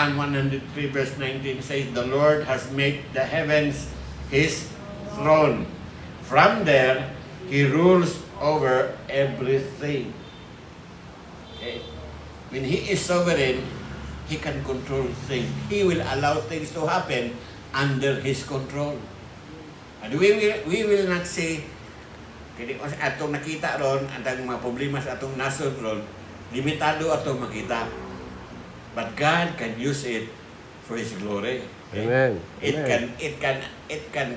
Psalm 103 verse 19 says, "The Lord has made the heavens His throne. From there, He rules over everything." Okay? When He is sovereign, He can control things. He will allow things to happen under His control. And we will not say, kaya atong nakita ron, atong mga problema sa atong nasod ron, limitado atong makita. But God can use it for His glory. Okay? Amen. It can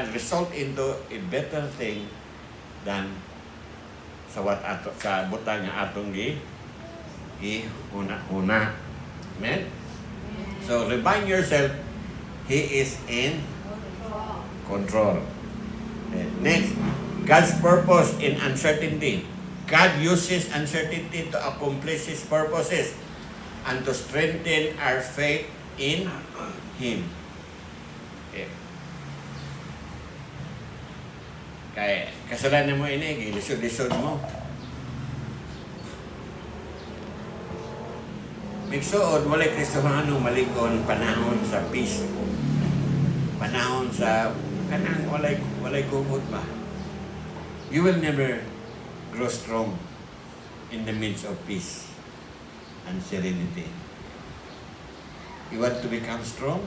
result into a better thing than sa butang nga atong una. Amen? So remind yourself, He is in control. Okay. Next, God's purpose in uncertainty. God uses uncertainty to accomplish His purposes and to strengthen our faith in Him. Okay. Kaya kasalanan mo ini, gilisod-lisod mo. Migsuod, walay Kristohano malikon panahon sa peace. Panahon sa kanang walay kumot ba. You will never grow strong in the midst of peace and serenity. You want to become strong?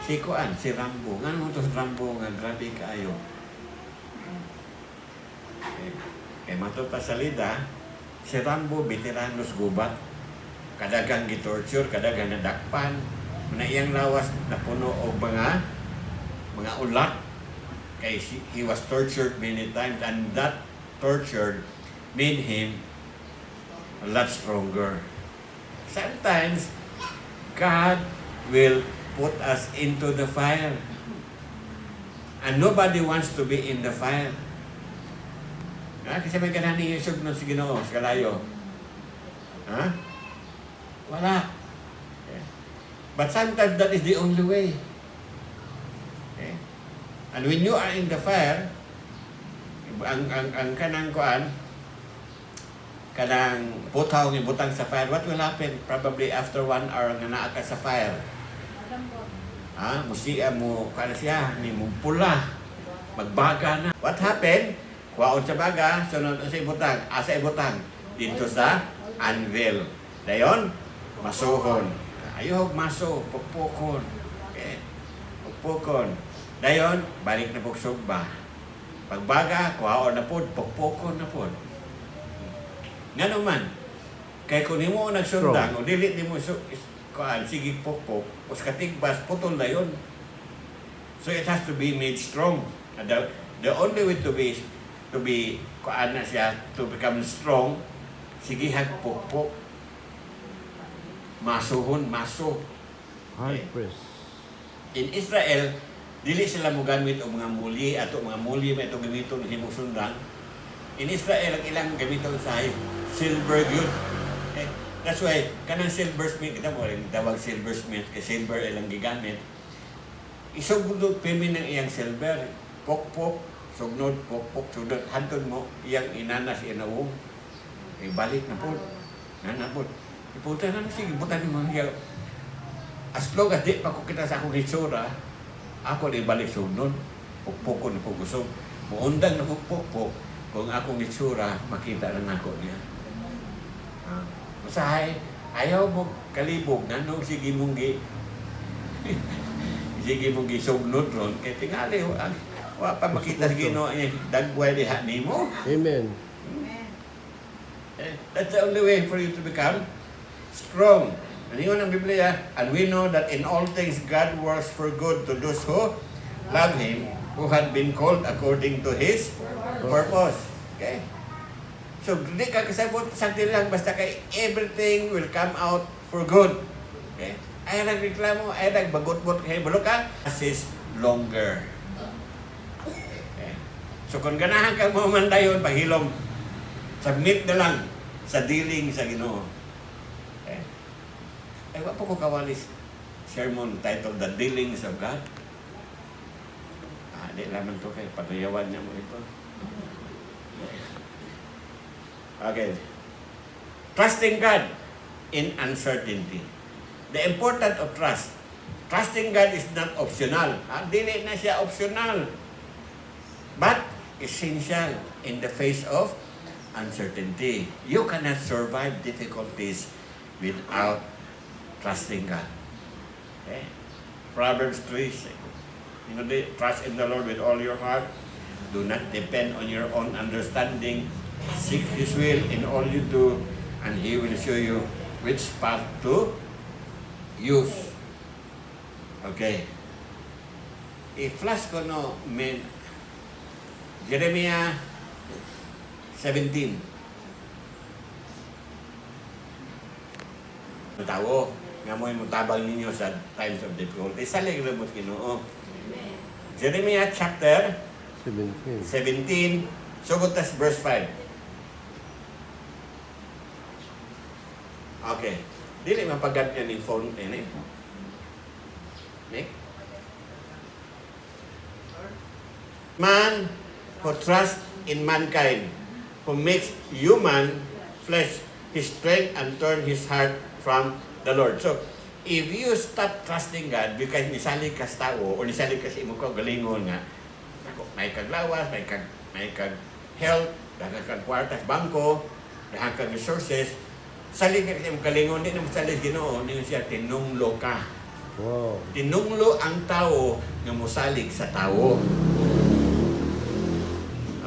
Si Rambo. Nga naman ito si Rambo nga grabe kaayo. Kaya matod pa salida, si Rambo, veteranos gubat, kadagang gitorture, kadagang nadakpan, na iyang lawas na puno o mga ulat. Kaya he was tortured many times, and that tortured made him a lot stronger. Sometimes, God will put us into the fire. And nobody wants to be in the fire. Kasi may kanani yung sugnod si Ginoo, sa kalayo. Ha? Wala. Okay. But sometimes that is the only way. Okay. And when you are in the fire, ang kanang kuan, kanang butaw ng butang sa fire, what will happen? Probably after 1 hour nga naa ka sa fire. Musiya mo, kana siya, ni mong pula, magbaga na. What happened? Kuwaon sa baga, sunod sa ibutang, asa ibutang, dito sa anvil. Dayon, masuhon. Ayok maso, pukpukon. Okay. Pukpukon. Dayon, balik na puksog ba. Pagbaga, kuhaon na po, pukpukon na po. Nga naman, kaya kung mo nagsundang, o dili ni mo sige pukpuk, o sa katigbas, putol na yun. So it has to be made strong. And the only way to be kuan na siya, to become strong, sige hagpukpuk. Masuhon, maso. Hard press. In Israel, dili sila mo gamit o mga muli, ato mga muli may itong gamito na himusundang. In Israel, ang ilang gamiton sa silver yun. Okay? That's why, kanang silversmith, kita mo rin, tawag silversmith, kasi silver ilang gigamit. Isugnod pimi ng iyang silver, pok-pok, sugnod, pok-pok, sugnod, hantod mo, iyang inanas, inawong, balik na po, nanapot. Ipunta na sige, butan mo hiyaw. As long as di pa ko kita sa akong hitsura, ako di balik sugnod, pok-pok ko na po gusto. Muundang na pok-pok, kung akong hitsura, makita na ako niya. Masahay, ayaw mo kalibog, nanong sige mong sige mong sugnod ron, kaya tingali, wala pa makita sa Ginoo niya, dagway diha ni mo. Amen. That's the only way for you to become strong. And yun ang Biblia, and we know that in all things God works for good to those who love Him, who had been called according to His purpose. Okay? So, di ka kasabot sa lang, basta kay everything will come out for good. Okay? Ay nagreklamo, ay nagbagot-bot kay bulok ka, is longer. Okay? So, kung ganahan kang mamandayon, paghilom, submit na lang sa dealing sa Ginoo. Okay? Ay, wala po ko kawalis sermon titled The Dealings of God. Di lamang to kay patuyawan niya mo ito. Okay. Trusting God in uncertainty. The importance of trust. Trusting God is not optional. Dili na siya optional. But essential in the face of uncertainty. You cannot survive difficulties without trusting God. Okay? Proverbs 3, trust in the Lord with all your heart. Do not depend on your own understanding. Seek His will in all you do, and He will show you which path to use. Okay. I-flash ko no, Jeremiah 17. Tao, nga mo'y mutabang ninyo sa times of difficulty. Saling rin mo Ginoo. Jeremiah chapter 17. Sugot tas verse 5. Okay. Dili mapagat yan yung phone. Nick? Man who trusts in mankind, who makes human flesh his strength and turn his heart from the Lord. So, if you stop trusting God because nisali ka sa tao o nisali ka sa imo ko galingon nga may kaglawas, may kag health, daghang kag kwartas bangko, daghang kag resources, sali ka sa imo galingon di na masali Ginoo niyo siya tinunglo ka. Wow. Tinunglo ang tao nga mosalig sa tao.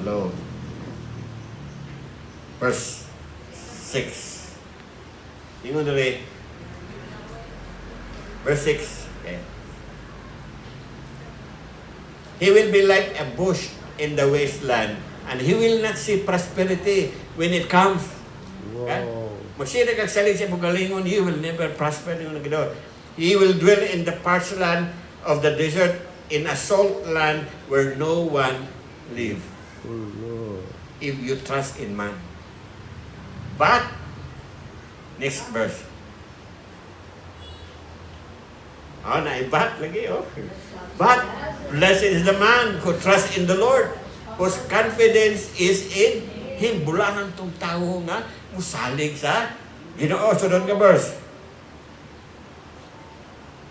Hello. Verse 6. Ingon dali. Verse 6. Okay. He will be like a bush in the wasteland, and he will not see prosperity when it comes. Wow. Magsira kag salig sa bugalingon, he will never prosper. He will dwell in the parched land of the desert, in a salt land where no one lives. Oh, no. If you trust in man. But, next verse. Naibat lagi, But, blessed is the man who trusts in the Lord, whose confidence is in Him. Bulahan tong tao nga, musalig sa Ginoo. Sunod nga verse.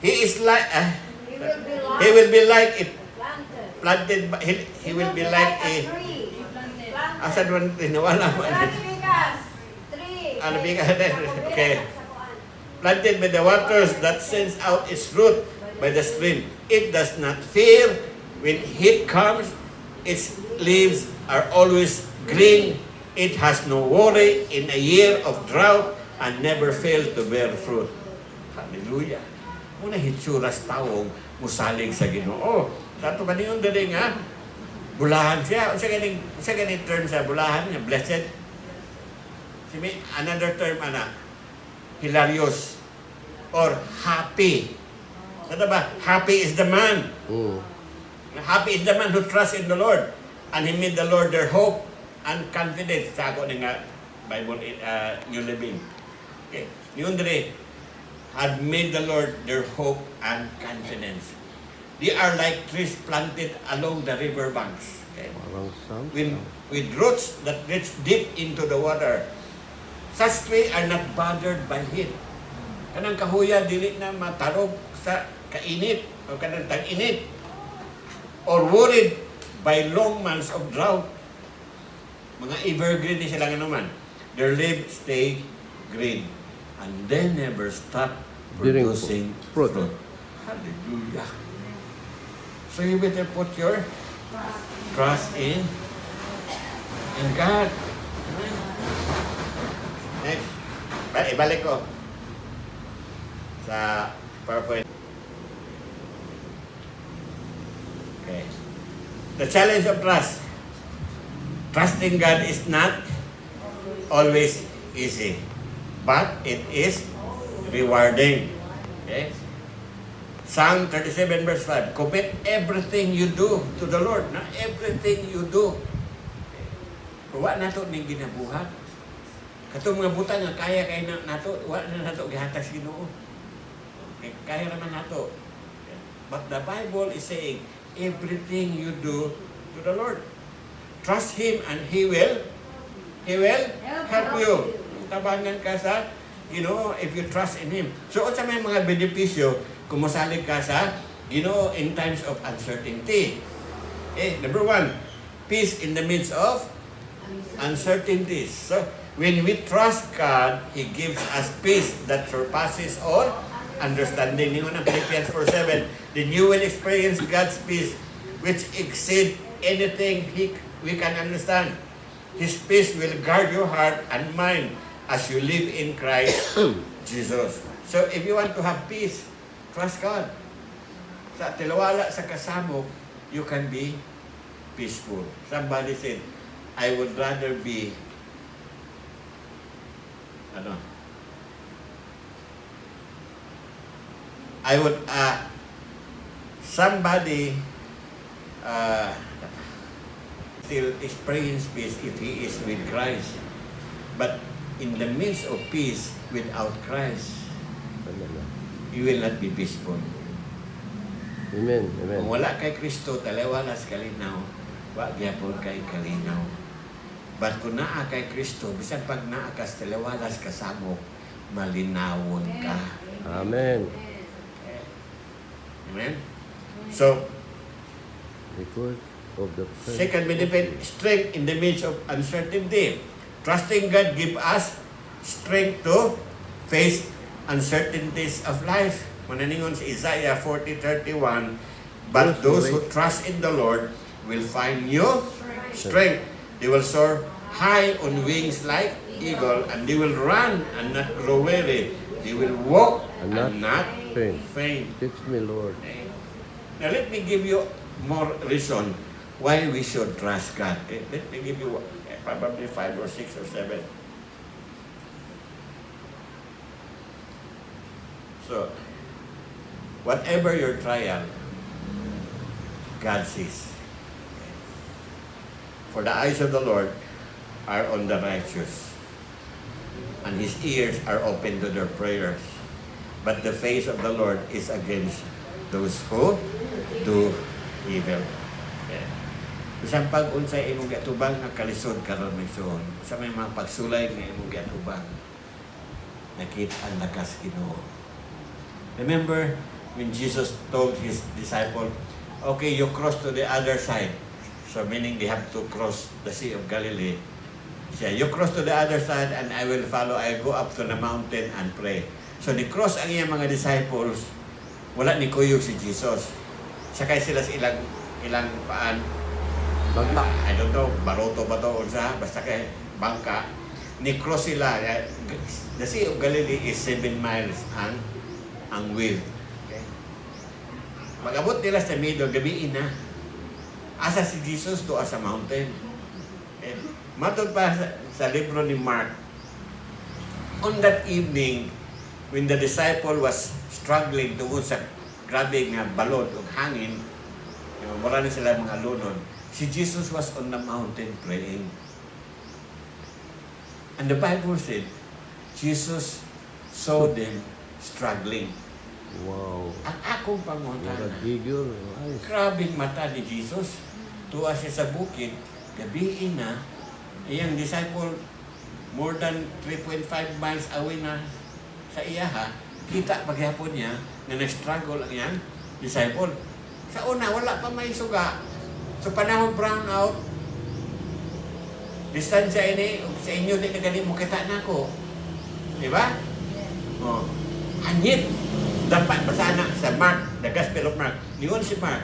He is like, he will be like it planted, he will be like a asad man tinawala mo. Okay. Planted by the waters that sends out its root by the stream. It does not fear when heat comes. Its leaves are always green. It has no worry in a year of drought and never fails to bear fruit. Hallelujah. Muna hitsuras taong musalig sa Ginoo. Tato kaniyon dali nga, bulahan siya. Sa ganing term sa bulahan niya, blessed. Another term, hilarious or happy. Ano ba? Happy is the man. Happy is the man who trusts in the Lord, and he made the Lord their hope and confidence. Sa ako nga Bible New Living. Okay. Yun dali, had made the Lord their hope and confidence. They are like trees planted along the river banks. Okay? With roots that reach deep into the water. Such trees are not bothered by heat. Kanang kahuya dili na matarog sa kainit o kanang tag-init, or worried by long months of drought. Mga evergreen ni sila nga naman. Their leaves stay green and they never stop producing fruit. Hallelujah. So you better put your trust in God. Next. Ibalik ko sa PowerPoint. Okay. The challenge of trust. Trusting God is not always easy, but it is rewarding. Okay? Psalm 37 verse 5. Commit everything you do to the Lord. Na everything you do. Wa nato ning ginabuhat. Katong mga butang nga kaya na nato, wa na nato gihatas Ginoo. Kaya naman nato. But the Bible is saying everything you do to the Lord. Trust Him and He will help you. tabangan ka sa, if you trust in Him. So, sa may mga benepisyo, kung masalig ka sa, in times of uncertainty. Number 1, peace in the midst of uncertainties. So, when we trust God, He gives us peace that surpasses all understanding. Yung ng Philippians 4:7, then you will experience God's peace, which exceed anything we can understand. His peace will guard your heart and mind as you live in Christ Jesus. So, if you want to have peace, trust God. Sa tilawala sa kasamo, you can be peaceful. Somebody said, I would rather be somebody still experience peace if he is with Christ. But in the midst of peace without Christ, you will not be peaceful. Amen. Amen. Kung wala kay Kristo, taliwalas kalinaw, wa gyapon kay kalinaw. But kung naa kay Kristo, bisan pag naa ka sa taliwalas kasamo, malinawon ka. Amen. Amen? So, Because of the second benefit, strength in the midst of uncertainty. Trusting God give us strength to face uncertainties of life. Mananingon sa Isaiah 40:31, but those who trust in the Lord will find new strength. They will soar high on wings like eagle, and they will run and not grow weary. They will walk and not faint. Teach me, Lord. Now let me give you more reason why we should trust God. Okay? Let me give you probably 5 or 6 or 7. So, whatever your trial, God sees. For the eyes of the Lord are on the righteous, and His ears are open to their prayers. But the face of the Lord is against those who do evil. Okay. Isang pag-unsay imong gatubang nga kalisod karon magsuon. Sa may mga pagsulay nga imong gatubang, nakita ang lakas Ginoo. Remember when Jesus told His disciple, okay, you cross to the other side. So meaning they have to cross the Sea of Galilee. Siya, you cross to the other side and I will follow. I go up to the mountain and pray. So ni-cross ang iyang mga disciples, wala ni kuyog si Jesus. Sakay sila sa ilang paan. Bangka. I don't know, baroto ba to o sa, basta kay bangka. Ni-cross sila. The Sea of Galilee is 7 miles ang width. Okay? Mag-abot nila sa middle, gabiin na. Asa si Jesus to as a mountain. Okay? Matod pa sa libro ni Mark, on that evening, when the disciple was struggling tungkol sa grabe nga balod o hangin, wala na sila mga lunod, si Jesus was on the mountain praying. And the Bible said, Jesus saw them struggling. Wow. Ang akong pangutana, Nagigil. grabing mata ni Jesus. Tuwa siya sa bukid, gabiin na, iyang disciple, more than 3.5 miles away na sa iyaha, kita paghapon niya na nag-struggle ang iyang disciple. Sa una, wala pa may suga. So panahon brown out, distansya ini, sa inyo di na ganit mo kita na ko. Diba? Oh. Anyit. Dapat basana sa Mark, the Gospel of Mark. Niyon si Mark,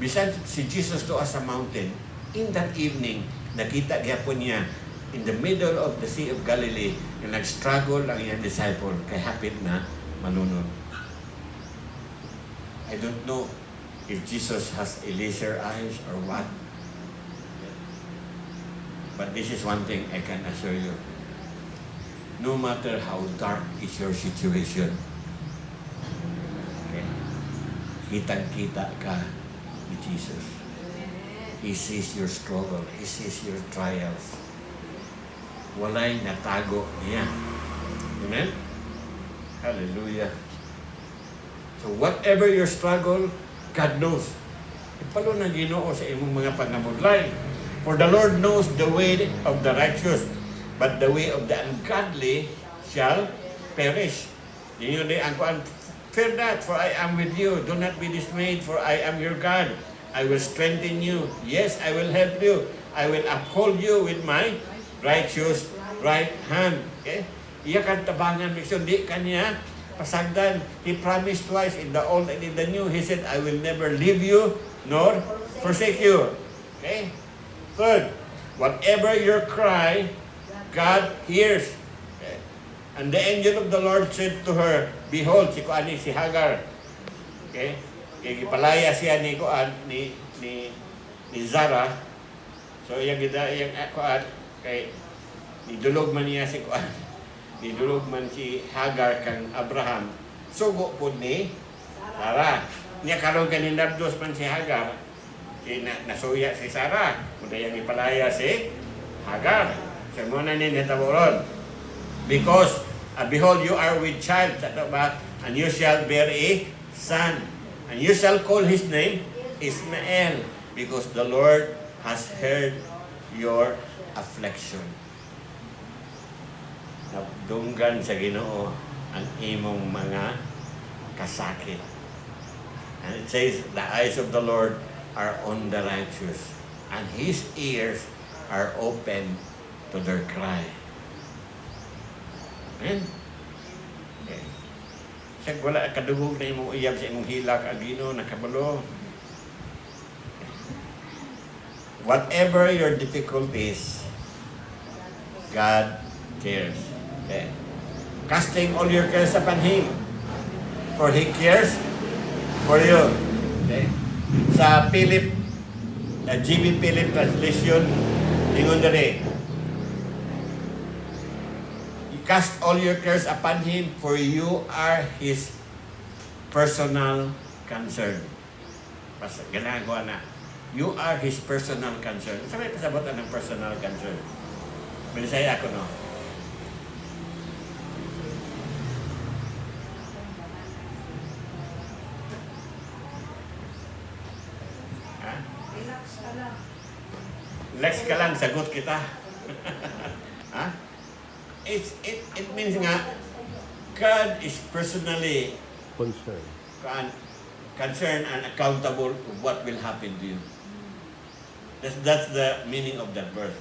bisan si Jesus to as a mountain, in that evening, nakita gyapon niya in the middle of the Sea of Galilee na nag-struggle ang iyang disciple kay hapit na malunod. I don't know if Jesus has a laser eyes or what. But this is one thing I can assure you. No matter how dark is your situation, okay, kitang-kita ka ni Jesus. He sees your struggle. He sees your trials. Walay natago niya. Amen? Hallelujah. So whatever your struggle, God knows. Ipalo na Ginoo sa imong mga pangamudlay. For the Lord knows the way of the righteous, but the way of the ungodly shall perish. Yun ang kuan, fear not, for I am with you. Do not be dismayed, for I am your God. I will strengthen you. Yes, I will help you. I will uphold you with my righteous right hand. Okay? Iya kan tabangan, so di kanya pasagdan. He promised twice in the old and in the new. He said, I will never leave you nor forsake you. Okay? Third, whatever your cry, God hears. Okay? And the angel of the Lord said to her, behold, si Kuan si Hagar. Okay? Kaya ipalaya siya ni Kuan ni Zara. So yung Kuan kay nidulog man niya si Kuan. Nidulog man si Hagar kang Abraham. Sugo po ni Sarah. Niya karon kaninabdos man si Hagar. Nasuya si Sarah. Kung yung ipalaya si Hagar. So muna ni nitaboron. Because, behold, you are with child. And you shall bear a son. And you shall call his name Ismael. Because the Lord has heard your affliction. Nabdunggan sa Ginoo ang imong mga kasakit. And it says, the eyes of the Lord are on the righteous, and His ears are open to their cry. Amen? Okay. Siya wala kadugog na imong iyab sa imong hilak, agino, nakabalo. Whatever your difficulties, God cares. Okay. Casting all your cares upon Him, for He cares for you. Okay. Sa GB Philip translation, ingon dere, you cast all your cares upon Him, for you are His personal concern. Basta ginagawa na. You are His personal concern. Sa may pasabotan ng personal concern. Binisaya ako, no? Relax ka lang, sagot kita. Ha? It means nga, God is personally concerned and accountable to what will happen to you. That's the meaning of that verse.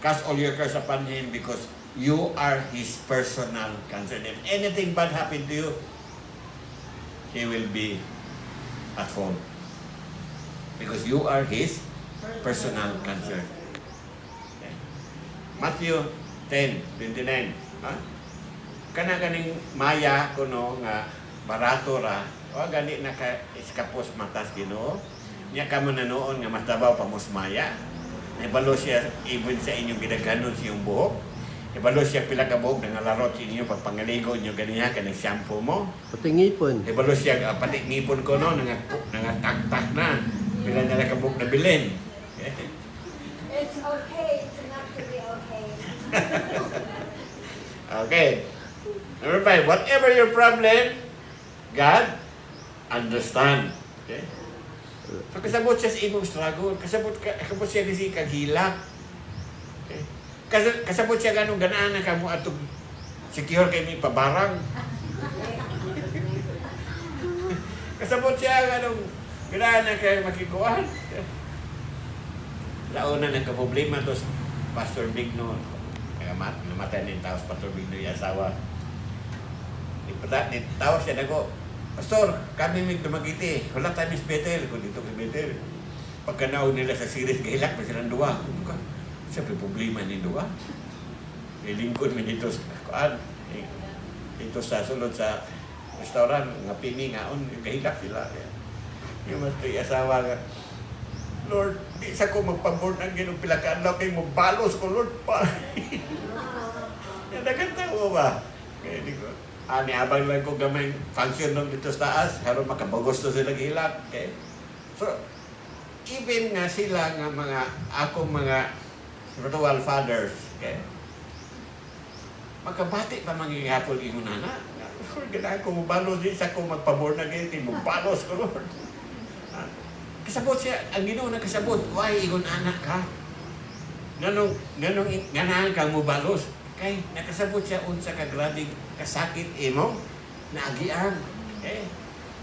Cast all your cares upon Him because you are His personal concern. If anything bad happened to you, He will be at fault. Because you are His personal concern. Okay. Matthew 10:29. Ha? Kana ganing maya kuno nga barato ra o gani naka iskapos matas Ginoo. Nya kamo nanoon nga mas tabaw pa maya. Ibalo siya even sa inyong gidaganon siyang buhok. Ibalo siya pila ka buhok nga larot sa inyo pagpangaligo inyo ganiya kanang shampoo mo. Pati ngipon. Ibalo siya pati ngipon ko no nga taktak na. Pila na ka buhok na bilin. It's okay to not to be okay. Okay. Number 5, whatever your problem, God understand. Okay? So kasabot siya sa imong struggle, kasabot siya kasi kaghilak. Okay? Kasabot siya ganong ganaan na kamo atong secure kay may pabarang. Kasabot siya ganong ganaan na kay makikuan. Launa ng kaproblema to Pastor Bigno. Namatay ng tao sa Pastor Bigno yung asawa. Tawag siya na ko, Pastor, kami may dumagiti. Wala tayo Miss Bethel. Kung dito kay Bethel. Pagkanaw nila sa series kahilak, may silang duwa. Siyempre, problema ni duwa. May lingkod may dito sa dito sa sulod sa restaurant, nga pini nga on, kahilak sila. Yung mas asawa nga, Lord, isa ko magpabor ng ginong pilakaadlaw kay mo balos ko, Lord, pa. Nagkanta mo ba? Kaya di ko, abang lang ko gamay function nung dito sa taas, karon makabagos to sila hilak. Okay? So, even nga sila nga mga, akong mga spiritual fathers, okay? Magkabati pa mangyayapol ingon na. Lord, ganaan ko mo balos, isa ko magpabor ng ginong, mo balos ko, Lord. Kasabot siya, ang Ginoo na kasabot, why ingon anak ka? Ganahan kang mubalos. Kay nakasabot siya unsa ka grabing kasakit imo naagian. Okay?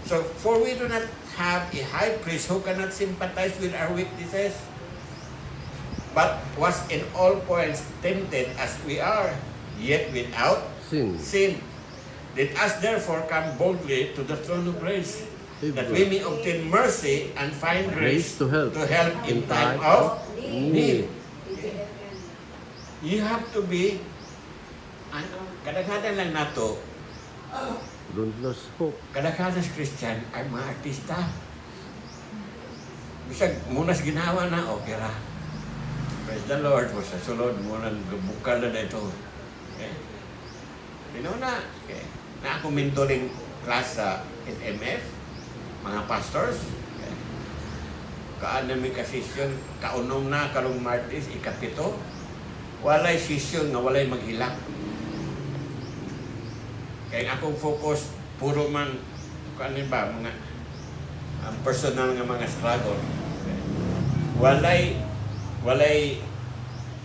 So, for we do not have a high priest who cannot sympathize with our weaknesses, but was in all points tempted as we are, yet without sin. Let us therefore come boldly to the throne of grace, that we may obtain mercy and find grace to help in time of need. You have to be, kadaghanan lang nato, Don't lose hope. kadaghanan sa Christian ay mga artista. Bisag, munas ginawa na, okay ra. Praise the Lord, po sa sulod, munang bukal na ito. Okay? Na, okay. Na ako mentoring class sa NMF, mga pastors. Okay? Kaan namin ka-session, kaunom na, karong Martis, ikapito. Walay session nga walay maghilak. Kaya akong focus, puro man, ano ba, mga personal nga mga struggle. Okay? Walay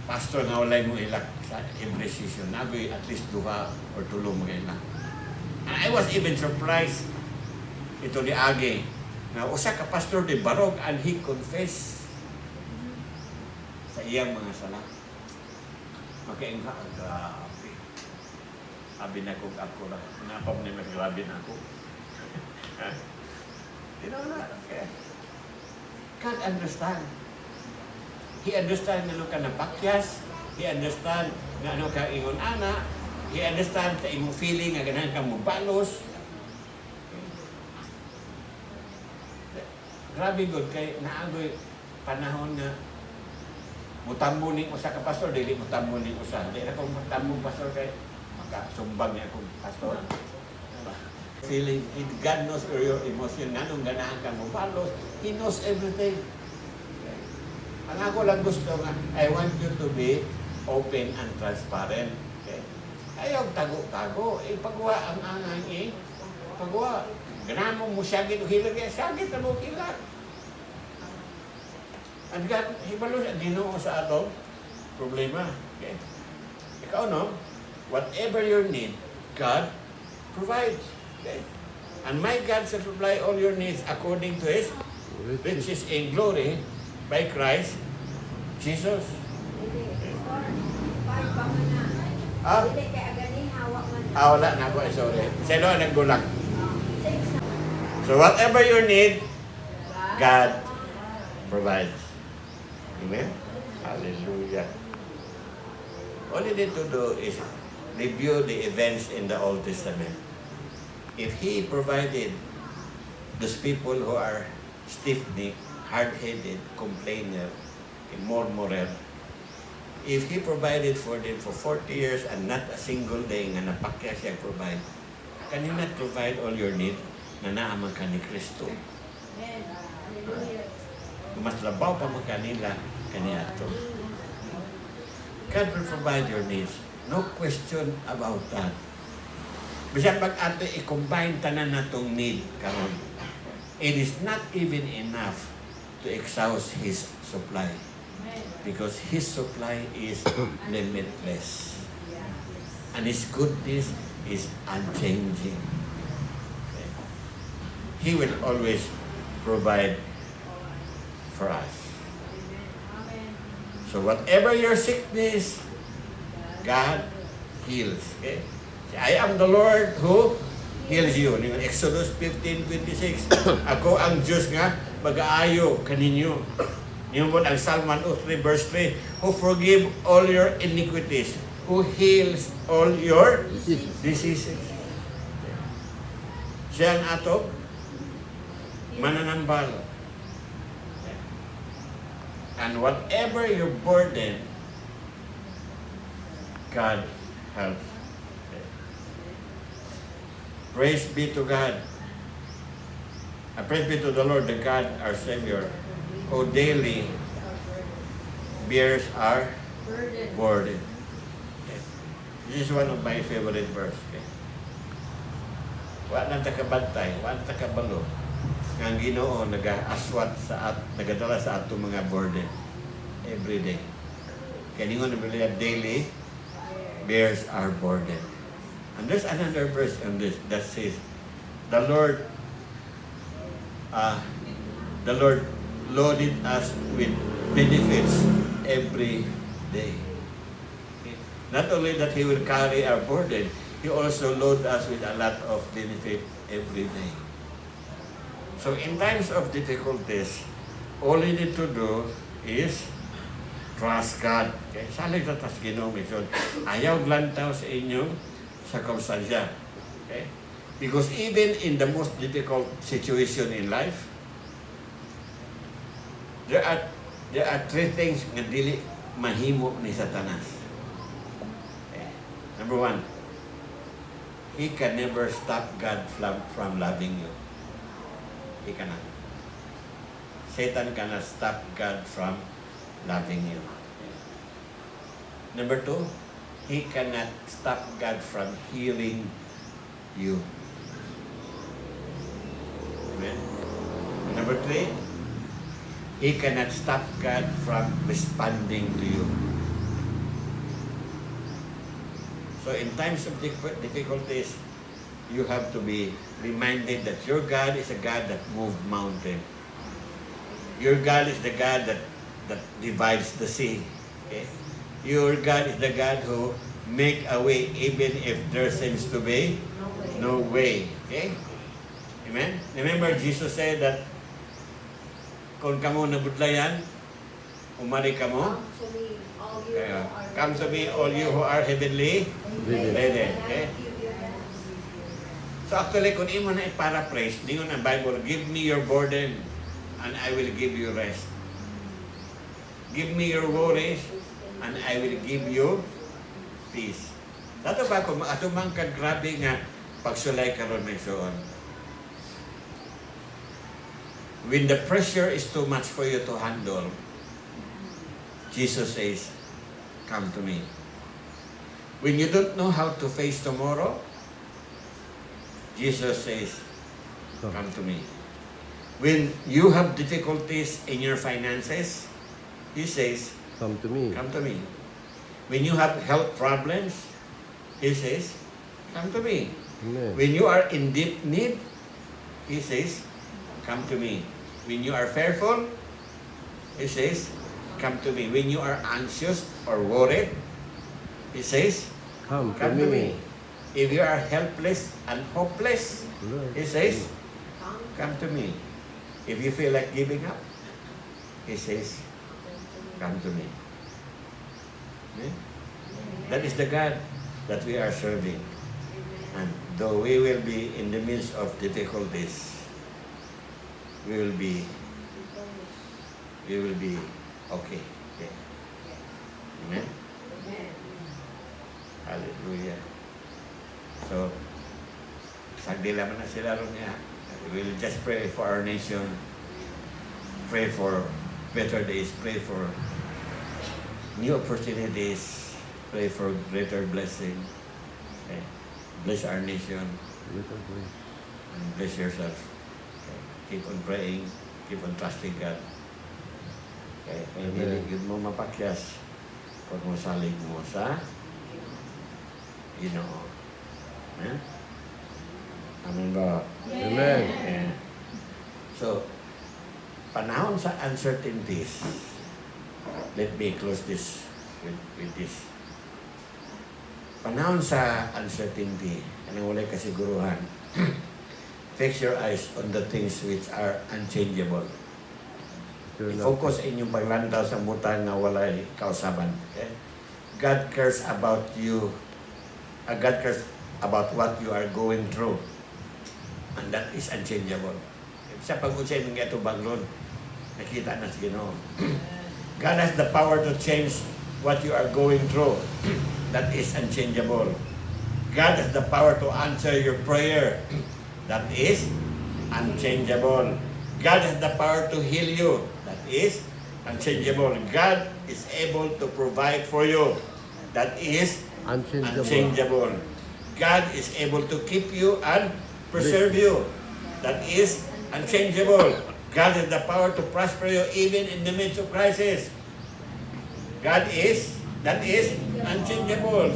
pastor nga walay mo ilak sa every session. Nagoy at least 2 or 3 mga ilak. And I was even surprised ito ni Age na usa ka pastor di barog and he confessed sa iyang mga sala. Makaingha ang grabe. Sabi na kung ako na, napap na mas grabe na ako. Okay. Can't understand. He understand na ka na pakyas. He understand na ano ka ingon ana. He understand sa imong feeling nga ganahan ka mo balos. Grabe good kay naagoy panahon nga mutambo ning usa ka pastor dili mutambo ning usa. Dili na ko mutambo pastor kay makasumbang niya akong pastor. Feeling, God knows your emotion, nganong ganahan ka mo balos. He knows everything. Ang ako lang gusto nga, I want you to be open and transparent. Okay? Ayaw tago-tago. Pagwa ang angay pagwa. Ganahan mo syagit o hilag, syagit na mo hilag. And God, hibalo siya, Ginoo sa atong problema. Okay? Ikaw no, whatever your need, God provides. Okay? And my God shall supply all your needs according to His riches in glory by Christ Jesus. Wala na ako, sorry. Sino ang naggulang? So whatever you need, God provides. Amen? Hallelujah. All you need to do is review the events in the Old Testament. If He provided those people who are stiff-necked, hard-headed, complainer, murmurer, if He provided for them for 40 years and not a single day nga napakya siya provide, can He not provide all your need na naaman ka ni Kristo? Mas labaw pa mo kanila kaniya ito. God will provide your needs. No question about that. Bisan pag ato i-combine tanan natong need karon, it is not even enough to exhaust His supply. Because His supply is limitless. And His goodness is unchanging. Okay. He will always provide for us. So whatever your sickness, God heals. Okay? I am the Lord who heals you. In Exodus 15:26, ako ang Diyos nga mag-aayo kaninyo. Yung po ang Psalm 103 verse 3, who forgive all your iniquities, who heals all your diseases. Siya ang ato mananambal. And whatever your burden, God helps. Praise be to God. Praise be to the Lord, the God, our Savior, who daily bears our burden. Okay. This is one of my favorite verse. Okay. Wa nang takabantay, wa nang takabalo. Ang Ginoo naga-aswat sa nagadala sa ato mga burden every day. Kaningon na daily bears our burden. And there's another verse on this that says, the Lord loaded us with benefits every day. Okay? Not only that He will carry our burden, He also load us with a lot of benefit every day. So in times of difficulties, all you need to do is trust God. Okay? Salig sa tas Ginoo mission. Ayaw glantaw sa inyong circumstansya. Okay? Because even in the most difficult situation in life, there are three things nga dili mahimo ni Satanas. Okay? Number one, he can never stop God from loving you. He cannot. Satan cannot stop God from loving you. Number two, he cannot stop God from healing you. Amen. Number three, he cannot stop God from responding to you. So in times of difficulties, you have to be reminded that your God is a God that moved mountain. Your God is the God that divides the sea. Okay? Your God is the God who make a way even if there seems to be no way. Okay? Amen? Remember, Jesus said that kung kamo nabudlayan, umari kamo. Come to me, all you who are heavenly laden. Okay? So actually, kung imo na i-paraphrase, dingon ang Bible, give me your burden and I will give you rest. Give me your worries and I will give you peace. Dato ba kung atumang kagrabe nga pagsulay karon may soon. When the pressure is too much for you to handle, Jesus says, come to me. When you don't know how to face tomorrow, Jesus says, come to me. When you have difficulties in your finances, He says, Come to me. come to me. When you have health problems, He says, come to me. Amen. When you are in deep need, He says, come to me. When you are fearful, He says, come to me. When you are anxious or worried, He says, Come come to me. If you are helpless and hopeless, Lord. He says, come to me. If you feel like giving up, He says, come to me. Okay? That is the God that we are serving. And though we will be in the midst of difficulties, we will be okay. Okay. Amen? Hallelujah. So, sagdila man na sila ron niya. We will just pray for our nation. Pray for better days. Pray for new opportunities. Pray for greater blessing. Okay. Bless our nation Little boy. and bless yourself. Okay. Keep on praying. Keep on trusting God. Okay. Kaya Amen. hindi mo mapakyas pag mo salig mo sa Ginoo. Amen? Amen ba? Amen. Amen. So, panahon sa uncertainties, let me close this with this. Panahon sa uncertainty, anong walay kasiguruhan, fix your eyes on the things which are unchangeable. You're not- Focus inyong paglantaw sa butang na walay kausaban. Okay? God cares about you. God cares about what you are going through. And that is unchangeable. Sa pag-unsay ng ito baglon, nakita na sa Ginoo. God has the power to change what you are going through. That is unchangeable. God has the power to answer your prayer. That is unchangeable. God has the power to heal you. That is unchangeable. God is able to provide for you. That is Unchangeable. unchangeable. God is able to keep you and preserve you. That is unchangeable. God has the power to prosper you even in the midst of crisis. God is That is unchangeable.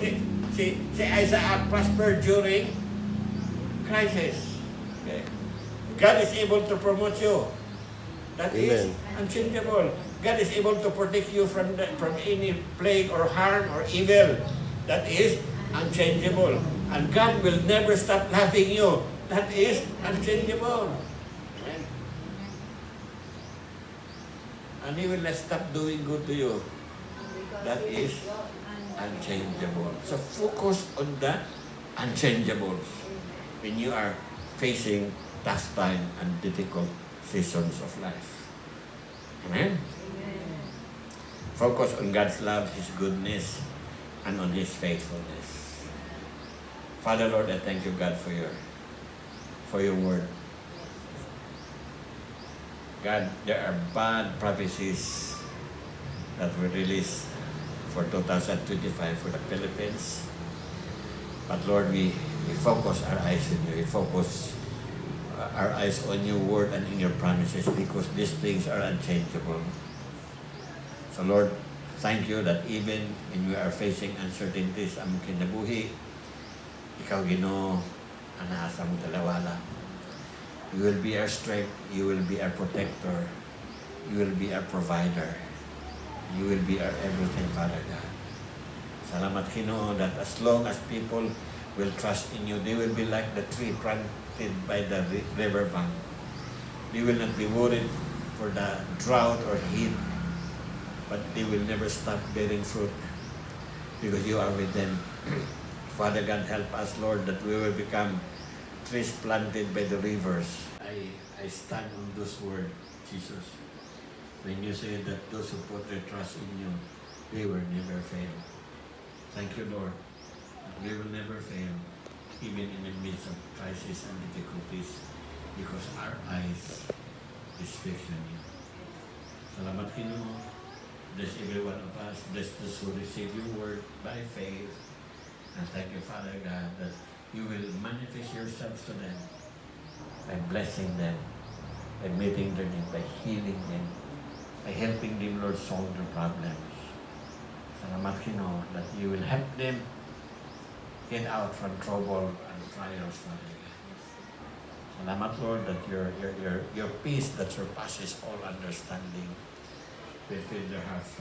Si Isaac prospered during crisis. Okay. God is able to promote you. That is Amen. unchangeable. God is able to protect you from any plague or harm or evil. That is unchangeable. And God will never stop loving you. That is unchangeable. Amen. And He will not stop doing good to you. That is unchangeable. So focus on the unchangeables when you are facing tough time and difficult seasons of life. Amen? Focus on God's love, His goodness, and on His faithfulness. Father, Lord, I thank you, God, for your word. God, there are bad prophecies that were released for 2025 for the Philippines. But Lord, we focus our eyes on you. We focus our eyes on your word and in your promises because these things are unchangeable. So Lord, thank you that even when we are facing uncertainties ang kinabuhi, ikaw, Ginoo, ang naasa mong talawala. You will be our strength. You will be our protector. You will be our provider. You will be our everything, Father God. Salamat, Ginoo, that as long as people will trust in you, they will be like the tree planted by the river bank. They will not be worried for the drought or heat, but they will never stop bearing fruit because you are with them. Father God, help us, Lord, that we will become trees planted by the rivers. I stand on those words, Jesus. When you say that those who put their trust in you, they will never fail. Thank you, Lord. We will never fail, even in the midst of crisis and difficulties, because our eyes is fixed on you. Salamat, Ginoo. Bless every one of us. Bless those who receive your word by faith. And thank you, Father God, that you will manifest yourselves to them by blessing them, by meeting their needs, by healing them, by helping them, Lord, solve their problems. Salamat, Ginoo, that you will help them get out from trouble and trials, Father God. Salamat, Lord, that your peace that surpasses all understanding will fill their hearts.